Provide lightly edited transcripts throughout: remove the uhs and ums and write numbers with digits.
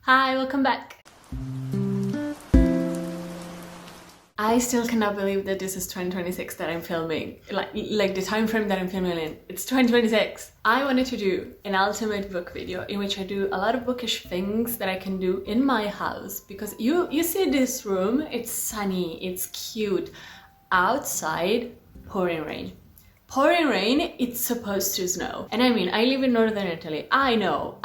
Hi, welcome back. I still cannot believe that this is 2026 that I'm filming. Like the time frame that I'm filming in. It's 2026. I wanted to do an ultimate book video in which I do a lot of bookish things that I can do in my house, because you see this room, it's sunny, it's cute. Outside, pouring rain. Pouring rain, it's supposed to snow. And I mean, I live in northern Italy. I know.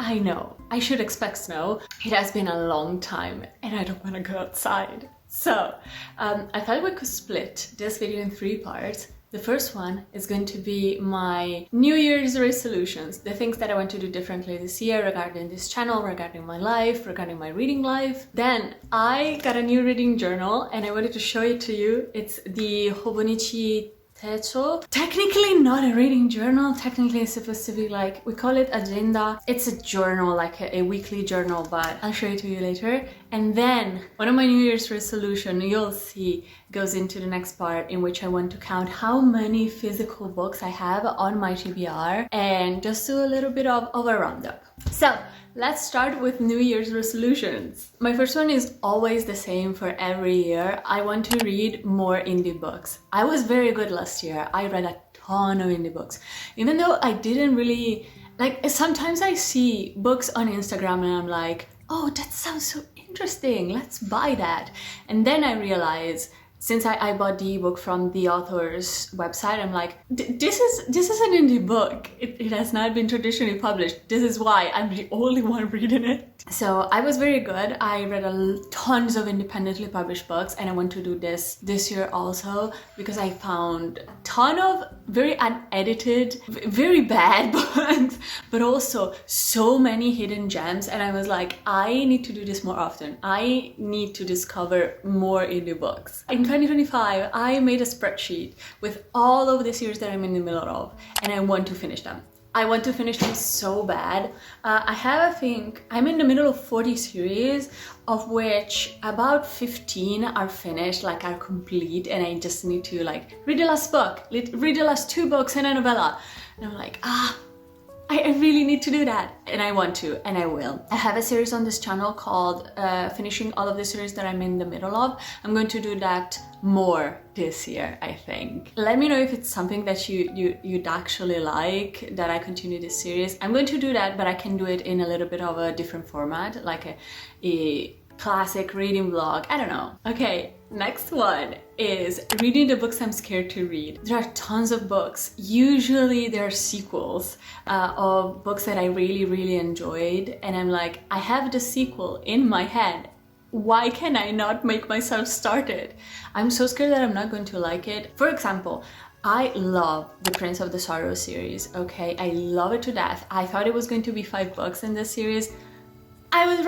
I should expect snow. It has been a long time and I don't want to go outside. So, I thought we could split this video in 3 parts. The first one is going to be my New Year's resolutions, the things that I want to do differently this year regarding this channel, regarding my life, regarding my reading life. Then I got a new reading journal and I wanted to show it to you. It's the Hobonichi Techo. Technically not a reading journal, technically it's supposed to be like, we call it agenda. It's a journal, like a weekly journal, but I'll show it to you later. And then one of my New Year's resolution, you'll see, goes into the next part in which I want to count how many physical books I have on my TBR and just do a little bit of a roundup. So let's start with New Year's resolutions. My first one is always the same for every year. I want to read more indie books. I was very good last year. I read a ton of indie books. Even though I didn't really, like, sometimes I see books on Instagram and I'm like, oh, that sounds so interesting, let's buy that. And then I realize, since I bought the ebook from the author's website, I'm like, this is an indie book. It has not been traditionally published. This is why I'm the only one reading it. So I was very good. I read tons of independently published books, and I want to do this year also, because I found a ton of very unedited, very bad books, but also so many hidden gems. And I was like, I need to do this more often. I need to discover more indie books. In 2025, I made a spreadsheet with all of the series that I'm in the middle of, and I want to finish them. I want to finish them so bad. I think I'm in the middle of 40 series, of which about 15 are finished, like are complete, and I just need to like read the last book, read the last 2 books and a novella. And I'm like, I really need to do that, and I want to, and I will. I have a series on this channel called finishing all of the series that I'm in the middle of. I'm going to do that more this year, I think. Let me know if it's something that you'd actually like, that I continue this series. I'm going to do that, but I can do it in a little bit of a different format, like a classic reading vlog. I don't know. Okay, next one is reading the books I'm scared to read. There are tons of books. Usually there are sequels of books that I really enjoyed, and I'm like, I have the sequel in my head. Why can I not make myself start it? I'm so scared that I'm not going to like it. For example, I love the Prince of the Sorrow series, okay? I love it to death. I thought it was going to be 5 books in this series. I was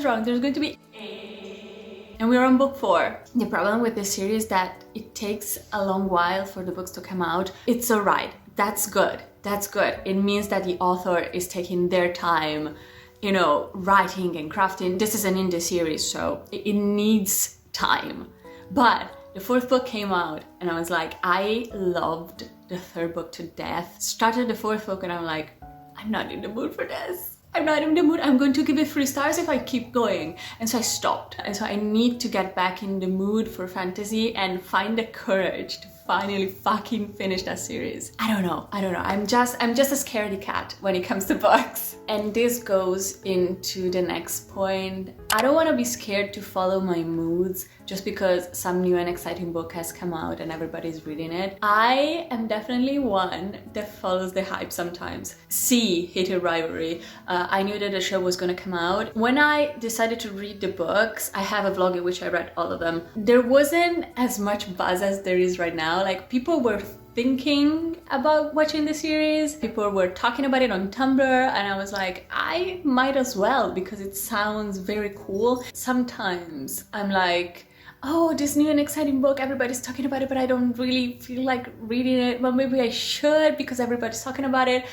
wrong. There's going to be 8. And we're on book 4. The problem with this series is that it takes a long while for the books to come out. It's alright. That's good. It means that the author is taking their time, you know, writing and crafting. This is an indie series, so it needs time. But the 4th book came out and I was like, I loved the 3rd book to death. Started the 4th book and I'm like, I'm not in the mood for this. I'm not in the mood. I'm going to give it 3 stars if I keep going. And so I stopped. And so I need to get back in the mood for fantasy and find the courage to finally fucking finish that series. I don't know. I'm just a scaredy cat when it comes to books. And this goes into the next point. I don't want to be scared to follow my moods just because some new and exciting book has come out and everybody's reading it. I am definitely one that follows the hype sometimes. See Hate a Rivalry. I knew that the show was gonna come out. When I decided to read the books, I have a vlog in which I read all of them. There wasn't as much buzz as there is right now. Like, people were thinking about watching the series, people were talking about it on Tumblr, and I was like, I might as well, because it sounds very cool. Sometimes I'm like, oh, this new and exciting book, everybody's talking about it, but I don't really feel like reading it. Well, maybe I should because everybody's talking about it.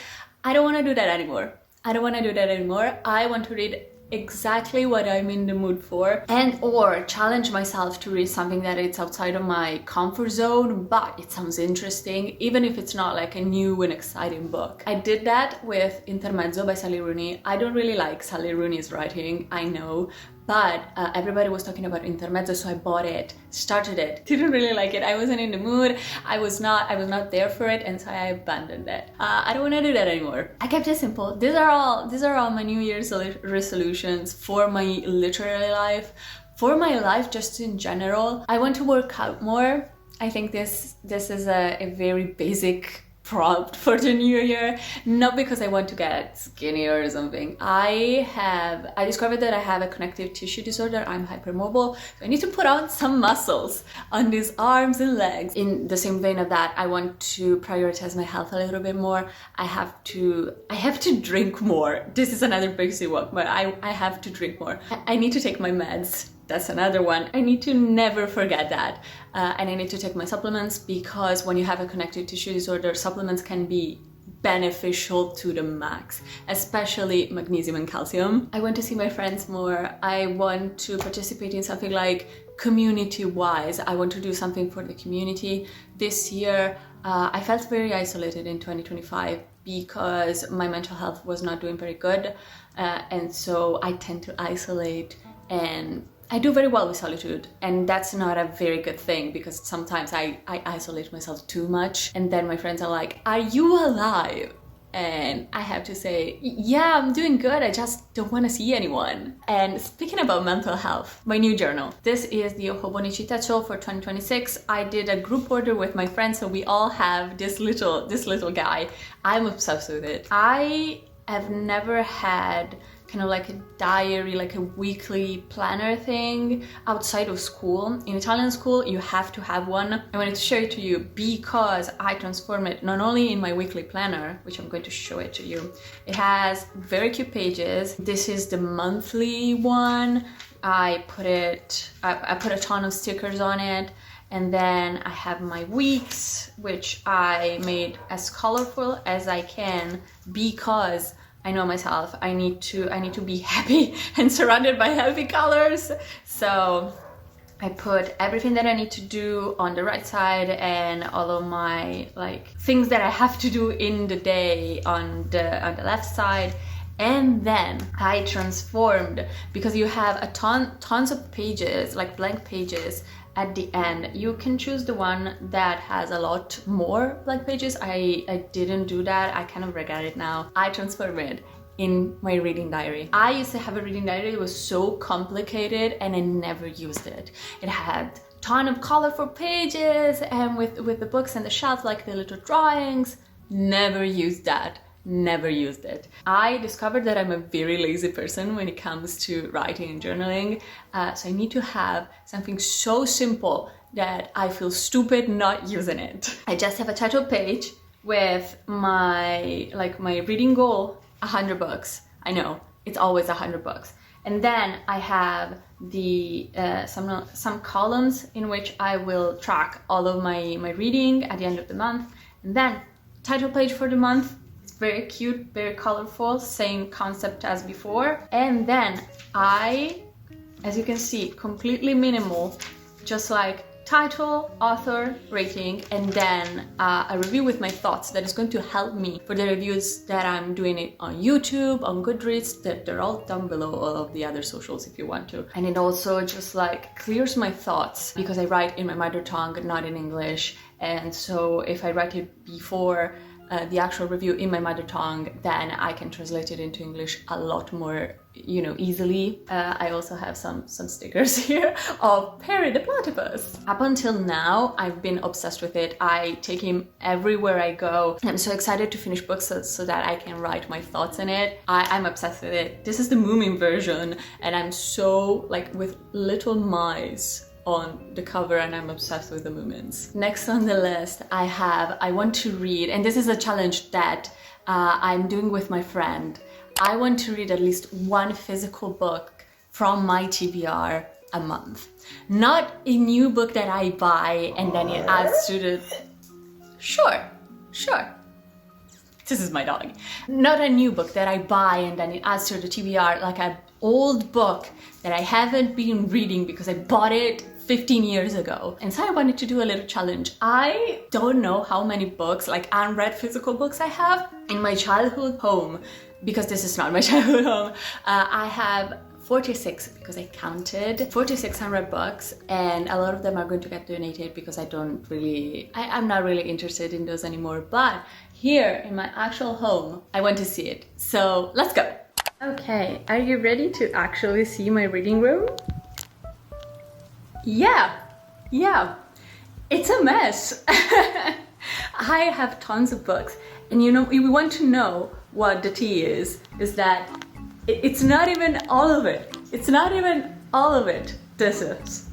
I don't want to do that anymore. I want to read exactly what I'm in the mood for, and or challenge myself to read something that it's outside of my comfort zone, but it sounds interesting, even if it's not like a new and exciting book. I did that with Intermezzo by Sally Rooney. I don't really like Sally Rooney's writing, I know, but everybody was talking about Intermezzo, so I bought it, started it, didn't really like it. I wasn't in the mood, I was not there for it, and so I abandoned it. I don't want to do that anymore. I kept it simple. These are all my New Year's resolutions for my literary life, for my life just in general. I want to work out more. I think this is a very basic prompt for the new year, not because I want to get skinnier or something. I discovered that I have a connective tissue disorder. I'm hypermobile, so I need to put on some muscles on these arms and legs. In the same vein of that, I want to prioritize my health a little bit more. I have to drink more. This is another basic one, but I have to drink more. I need to take my meds. That's another one. I need to never forget that. And I need to take my supplements, because when you have a connective tissue disorder, supplements can be beneficial to the max, especially magnesium and calcium. I want to see my friends more. I want to participate in something like community-wise. I want to do something for the community. This year, I felt very isolated in 2025 because my mental health was not doing very good. And so I tend to isolate, and I do very well with solitude, and that's not a very good thing, because sometimes I isolate myself too much, and then my friends are like, "Are you alive?" And I have to say, yeah, I'm doing good, I just don't want to see anyone. And speaking about mental health, my new journal. This is the Ohobonicitacho for 2026. I did a group order with my friends, so we all have this little guy. I'm obsessed with it. I have never had kind of like a diary, like a weekly planner thing outside of school. In Italian school, you have to have one. I wanted to show it to you because I transform it not only in my weekly planner, which I'm going to show it to you. It has very cute pages. This is the monthly one. I put a ton of stickers on it. And then I have my weeks, which I made as colorful as I can, because I know myself, I need to be happy and surrounded by happy colors. So I put everything that I need to do on the right side, and all of my like things that I have to do in the day on the left side. And then I transformed, because you have tons of pages, like blank pages at the end. You can choose the one that has a lot more blank pages. I didn't do that. I kind of regret it now. I transformed it in my reading diary. I used to have a reading diary. It was so complicated and I never used it. It had ton of colorful pages, and with the books and the shelf, like the little drawings. Never used that. Never used it. I discovered that I'm a very lazy person when it comes to writing and journaling, so I need to have something so simple that I feel stupid not using it. I just have a title page with my reading goal, 100 books. I know, it's always 100 books. And then I have the some columns in which I will track all of my reading at the end of the month. And then title page for the month. Very cute, very colorful, same concept as before. And then I, as you can see, completely minimal, just like title, author, rating, and then a review with my thoughts that is going to help me for the reviews that I'm doing it on YouTube, on Goodreads, that they're all down below all of the other socials if you want to. And it also just like clears my thoughts, because I write in my mother tongue, not in English. And so if I write it before the actual review in my mother tongue, then I can translate it into English a lot more, easily. I also have some stickers here of Perry the platypus. Up until now, I've been obsessed with it. I take him everywhere I go. I'm so excited to finish books so that I can write my thoughts in it. I'm obsessed with it. This is the Moomin version, and I'm so with little mice on the cover, and I'm obsessed with the Moomins. Next on the list, I want to read, and this is a challenge that I'm doing with my friend. I want to read at least one physical book from my TBR a month. Not a new book that I buy and then it adds to the... Sure. This is my dog. Not a new book that I buy and then it adds to the TBR, like a old book that I haven't been reading because I bought it 15 years ago. And so I wanted to do a little challenge. I don't know how many books, like unread physical books I have in my childhood home, because this is not my childhood home. I have 46 because I counted 46 unread books, and a lot of them are going to get donated because I'm not really interested in those anymore. But here in my actual home, I want to see it. So let's go. Okay, are you ready to actually see my reading room? Yeah, it's a mess. I have tons of books, and you know, if we want to know what the tea is that it's not even all of it. It's not even all of it. This is.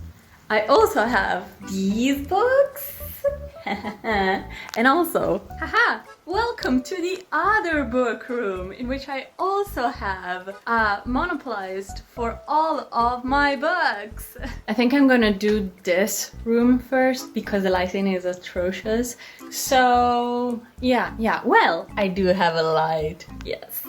I also have these books. And also, haha, welcome to the other book room, in which I also have monopolized for all of my books. I think I'm gonna do this room first because the lighting is atrocious. So yeah, well, I do have a light, yes.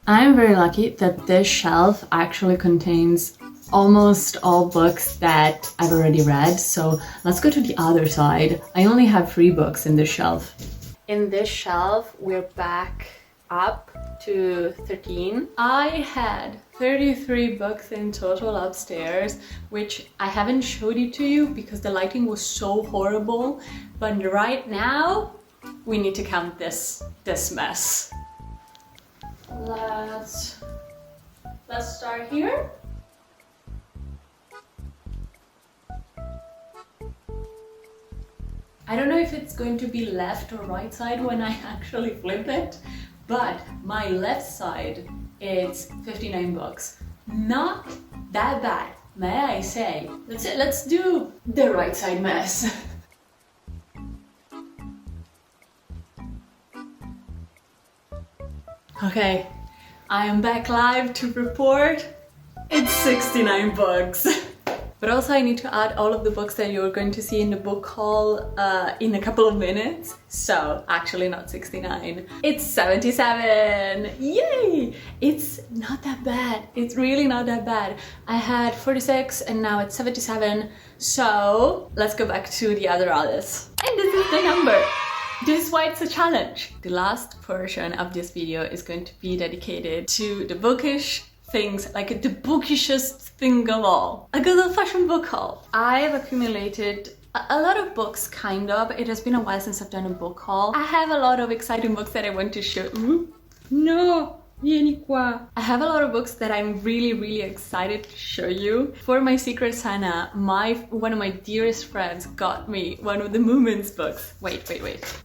I'm very lucky that this shelf actually contains almost all books that I've already read, so let's go to the other side. I only have 3 books in this shelf. In this shelf, we're back up to 13. I had 33 books in total upstairs, which I haven't showed it to you because the lighting was so horrible, but right now we need to count this mess. Let's start here. I don't know if it's going to be left or right side when I actually flip it, but my left side is 59 books. Not that bad, may I say. Let's do the right side mess. Okay, I am back live to report. It's 69 books. But also I need to add all of the books that you're going to see in the book haul in a couple of minutes. So actually not 69, it's 77. Yay! It's not that bad. It's really not that bad. I had 46 and now it's 77. So let's go back to the other Alice. And this is the number. This is why it's a challenge. The last portion of this video is going to be dedicated to the bookish things, like the bookishest thing of all. A good old-fashioned book haul. I've accumulated a lot of books, kind of. It has been a while since I've done a book haul. I have a lot of exciting books that I want to show. No! Vieni qua. I have a lot of books that I'm really excited to show you. For my Secret Santa, one of my dearest friends got me one of the Moomins books. Wait.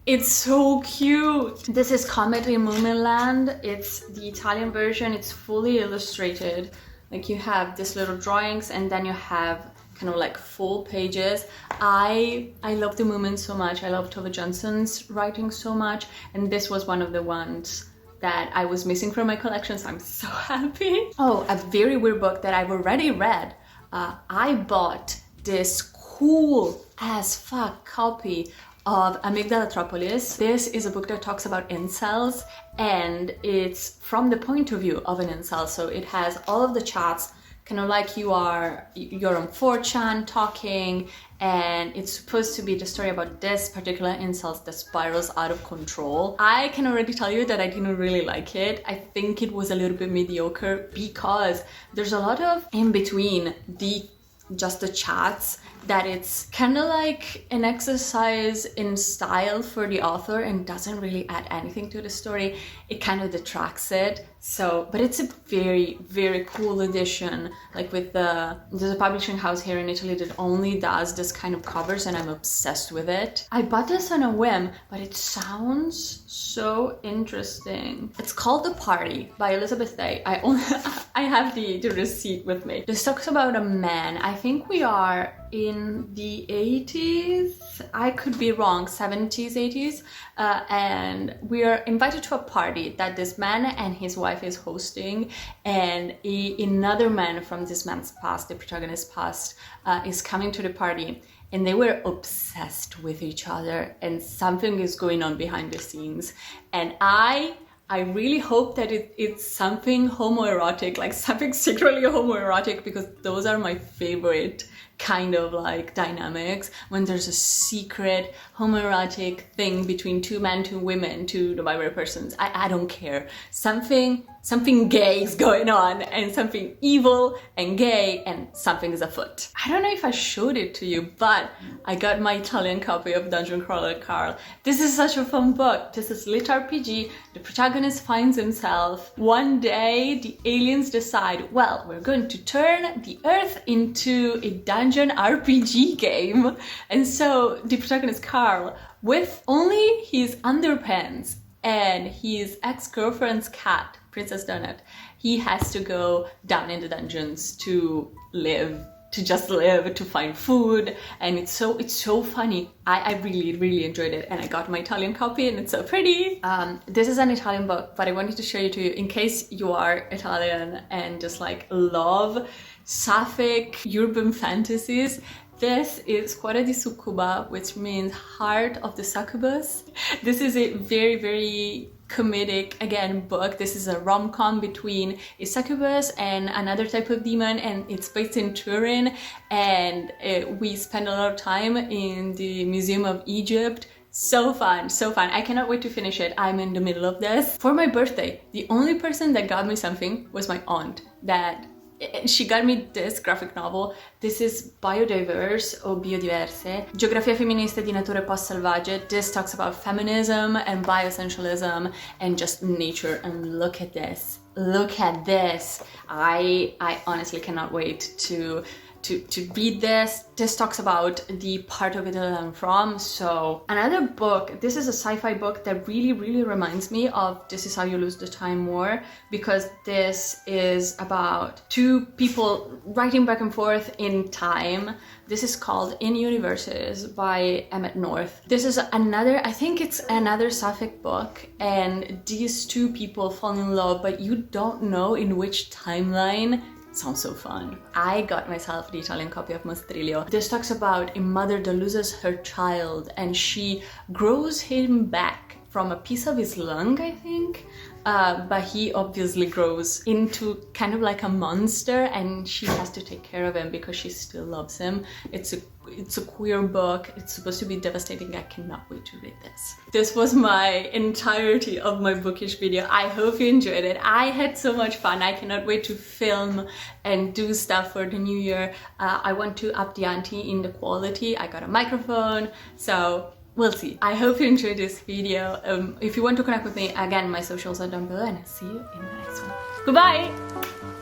It's so cute! This is Comet in Moomin Land. It's the Italian version. It's fully illustrated. Like you have these little drawings and then you have kind of like full pages. I love the Moomins so much. I love Tove Jansson's writing so much, and this was one of the ones that I was missing from my collection, so I'm so happy. Oh, a very weird book that I've already read. I bought this cool as fuck copy of Amygdalatropolis. This is a book that talks about incels, and it's from the point of view of an incel, so it has all of the chats, kind of like you're on 4chan talking, and it's supposed to be the story about this particular incel that spirals out of control. I can already tell you that I didn't really like it. I think it was a little bit mediocre because there's a lot of in between just the chats that it's kind of like an exercise in style for the author and doesn't really add anything to the story. It kind of detracts it. So, but it's a very cool edition. Like with there's a publishing house here in Italy that only does this kind of covers, and I'm obsessed with it. I bought this on a whim, but it sounds so interesting. It's called The Party by Elizabeth Day. I have the receipt with me. This talks about a man. I think we are in the 80s, I could be wrong, 70s, 80s, and we are invited to a party that this man and his wife is hosting, and another man from this man's past, the protagonist's past, is coming to the party, and they were obsessed with each other, and something is going on behind the scenes. And I really hope that it's something homoerotic, like something secretly homoerotic, because those are my favorite kind of like dynamics, when there's a secret homoerotic thing between two men, two women, two non-binary persons. I don't care. Something gay is going on, and something evil and gay, and something is afoot. I don't know if I showed it to you, but I got my Italian copy of Dungeon Crawler Carl. This is such a fun book. This is lit RPG. The protagonist finds himself. One day, the aliens decide, well, we're going to turn the Earth into a dungeon RPG game. And so the protagonist Carl, with only his underpants and his ex-girlfriend's cat, Princess Donut, he has to go down in the dungeons to live, to find food, and it's so funny. I really enjoyed it, and I got my Italian copy, and it's so pretty. This is an Italian book, but I wanted to show you to you in case you are Italian and just like love sapphic urban fantasies. This is Cuore di Succuba, which means heart of the succubus. This is a very comedic, again, book. This is a rom-com between a succubus and another type of demon, and it's based in Turin, and we spend a lot of time in the Museum of Egypt. So fun, so fun. I cannot wait to finish it. I'm in the middle of this. For my birthday, the only person that got me something was my aunt. She got me this graphic novel. This is Biodiverse o Biodiverse, Geografia femminista di natura post-selvaggia. This talks about feminism and bioessentialism and just nature, and look at this. Look at this. I honestly cannot wait to read this. This talks about the part of Italy I'm from. So another book, this is a sci-fi book that really reminds me of This Is How You Lose the Time War, because this is about two people writing back and forth in time. This is called In Universes by Emmett North. This is another, I think it's another sapphic book, and these two people fall in love, but you don't know in which timeline. Sounds so fun. I got myself the Italian copy of Mostrilio. This talks about a mother that loses her child, and she grows him back from a piece of his lung, I think. But he obviously grows into kind of like a monster, and she has to take care of him because she still loves him. It's a queer book. It's supposed to be devastating. I cannot wait to read this. This was my entirety of my bookish video. I hope you enjoyed it. I had so much fun. I cannot wait to film and do stuff for the new year. I want to up the ante in the quality. I got a microphone, so we'll see. I hope you enjoyed this video. If you want to connect with me, again, my socials are down below, and I'll see you in the next one. Goodbye!